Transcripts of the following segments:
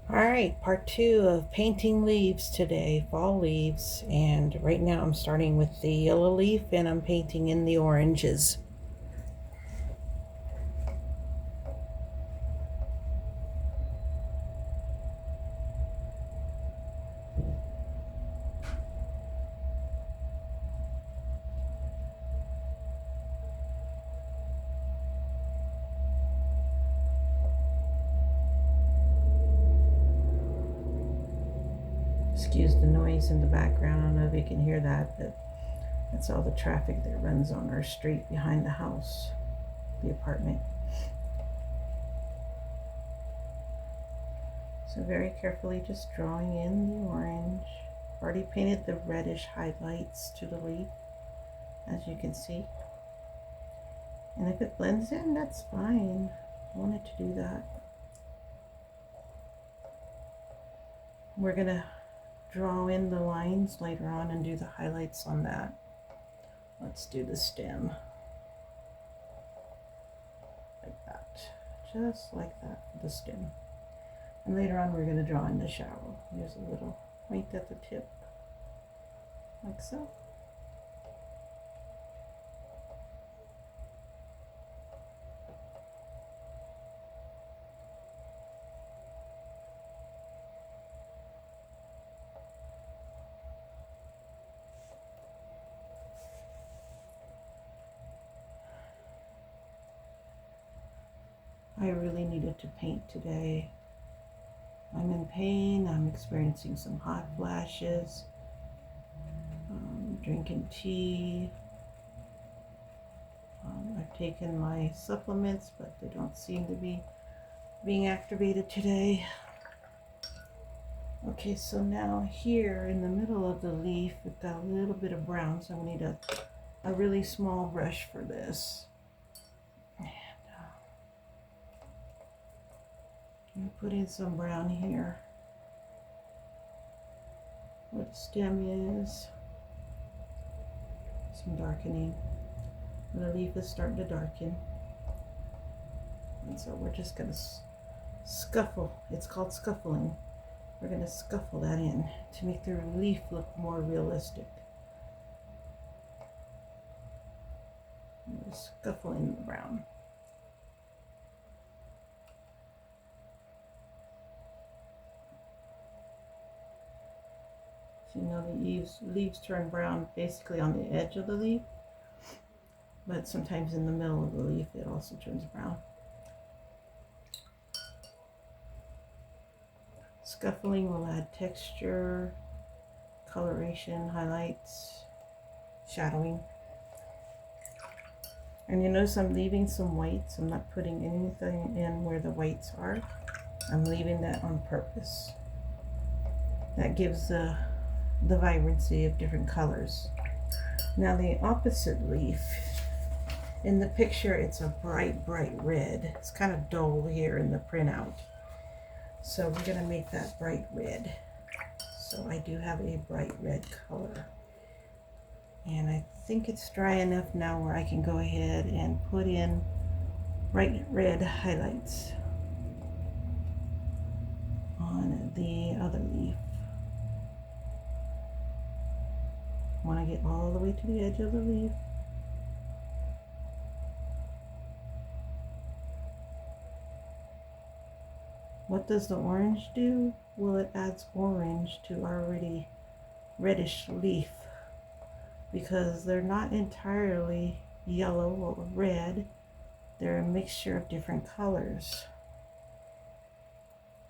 All right, part two of painting leaves today, fall leaves. And right now I'm starting with the yellow leaf and I'm painting in the oranges. Excuse the noise in the background. I don't know if you can hear that, but that's all the traffic that runs on our street behind the house, the apartment. So very carefully just drawing in the orange. Already painted the reddish highlights to the leaf, as you can see. And if it blends in, that's fine. I wanted to do that. We're gonna draw in the lines later on and do the highlights on that. Let's do the stem. Like that. Just like that, the stem. And later on we're going to draw in the shadow. There's a little point at the tip. Like so. I really needed to paint today. I'm in pain. I'm experiencing some hot flashes. Drinking tea. I've taken my supplements, but they don't seem to be being activated today. Okay, so now here in the middle of the leaf, we've got a little bit of brown, so we need a really small brush for this. And put in some brown here where the stem is. Some darkening. The leaf is starting to darken. And so we're just going to scuffle. It's called scuffling. We're going to scuffle that in to make the leaf look more realistic. We're scuffling the brown. So you know the leaves turn brown basically on the edge of the leaf, but sometimes in the middle of the leaf it also turns brown. Scuffling will add texture, coloration, highlights, shadowing. And you notice I'm leaving some whites. I'm not putting anything in where the whites are. I'm leaving that on purpose. That gives the vibrancy of different colors. Now the opposite leaf, in the picture it's a bright red. It's kind of dull here in the printout. So we're going to make that bright red. So I do have a bright red color. And I think it's dry enough now where I can go ahead and put in bright red highlights on the other leaf. I want to get all the way to the edge of the leaf. What does the orange do? Well, it adds orange to our already reddish leaf because they're not entirely yellow or red. They're a mixture of different colors.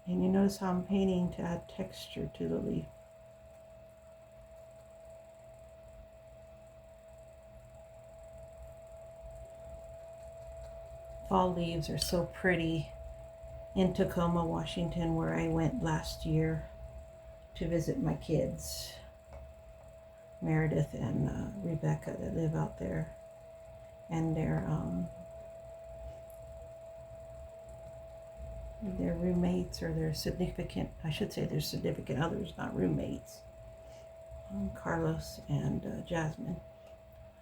And you notice how I'm painting to add texture to the leaf. Fall leaves are so pretty in Tacoma, Washington, where I went last year to visit my kids, Meredith and Rebecca, that live out there, and their roommates or their significant, I should say their significant others, not roommates, Carlos and Jasmine.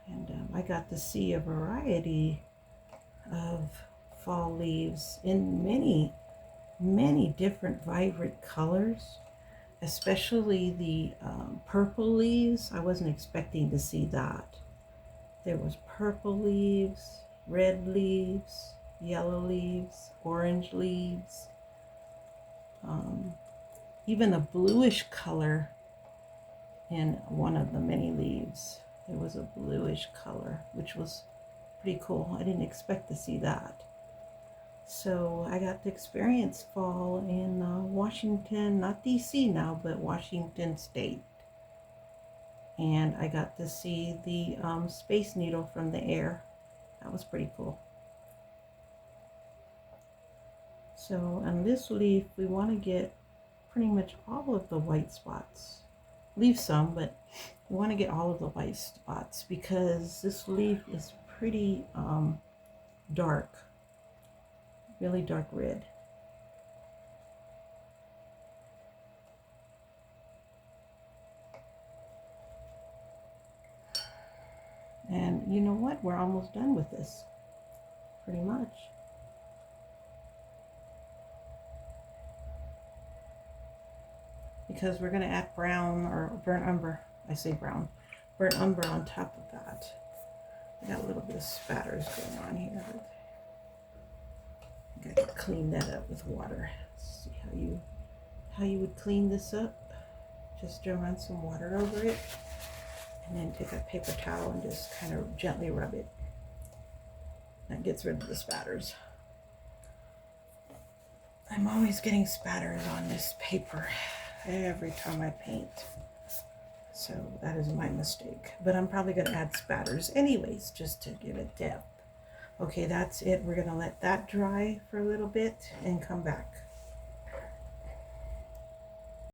And I got to see a variety of fall leaves in many many different vibrant colors, especially the purple leaves. I wasn't expecting to see that. There was purple leaves, red leaves, yellow leaves, orange leaves, um, even a bluish color in one of the many leaves. There was a bluish color, which was pretty cool. I didn't expect to see that. So I got to experience fall in Washington, not DC now, but Washington State. And I got to see the Space Needle from the air. That was pretty cool. So on this leaf, we want to get pretty much all of the white spots. Leave some, but we want to get all of the white spots because this leaf is pretty dark, really dark red. And you know what? We're almost done with this, pretty much. Because we're going to add brown or burnt umber. I say brown. Burnt umber on top of that. I got a little bit of spatters going on here. I got to clean that up with water. Let's see how you would clean this up. Just run some water over it. And then take a paper towel and just kind of gently rub it. That gets rid of the spatters. I'm always getting spatters on this paper every time I paint. So that is my mistake. But I'm probably going to add spatters anyways, just to give it depth. Okay, that's it. We're going to let that dry for a little bit and come back.